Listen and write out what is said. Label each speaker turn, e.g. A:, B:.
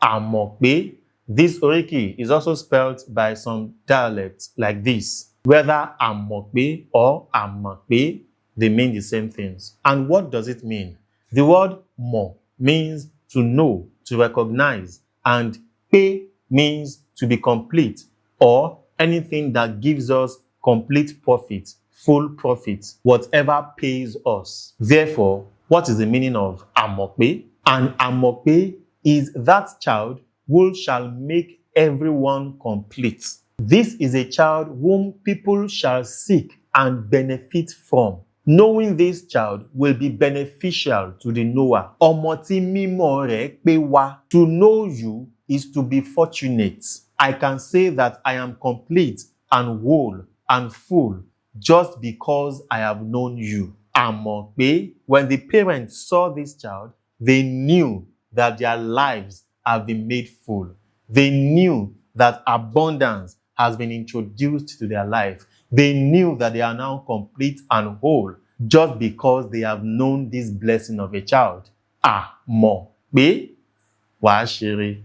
A: Amope. This Oriki is also spelled by some dialects like this. Whether Amope or Amope, they mean the same things. And what does it mean? The word mo means to know, to recognize, and pe means to be complete, or anything that gives us complete profit, full profit, whatever pays us. Therefore, what is the meaning of Amope? An Amope is that child who shall make everyone complete. This is a child whom people shall seek and benefit from. Knowing this child will be beneficial to the knower. Ọmọ tí mímọ̀ rẹ̀ pé wá. To know you is to be fortunate. I can say that I am complete and whole and full just because I have known you. Amope, when the parents saw this child, they knew that their lives have been made full. They knew that abundance has been introduced to their life. They knew that they are now complete and whole just because they have known this blessing of a child. Amope. Wàá Ṣere.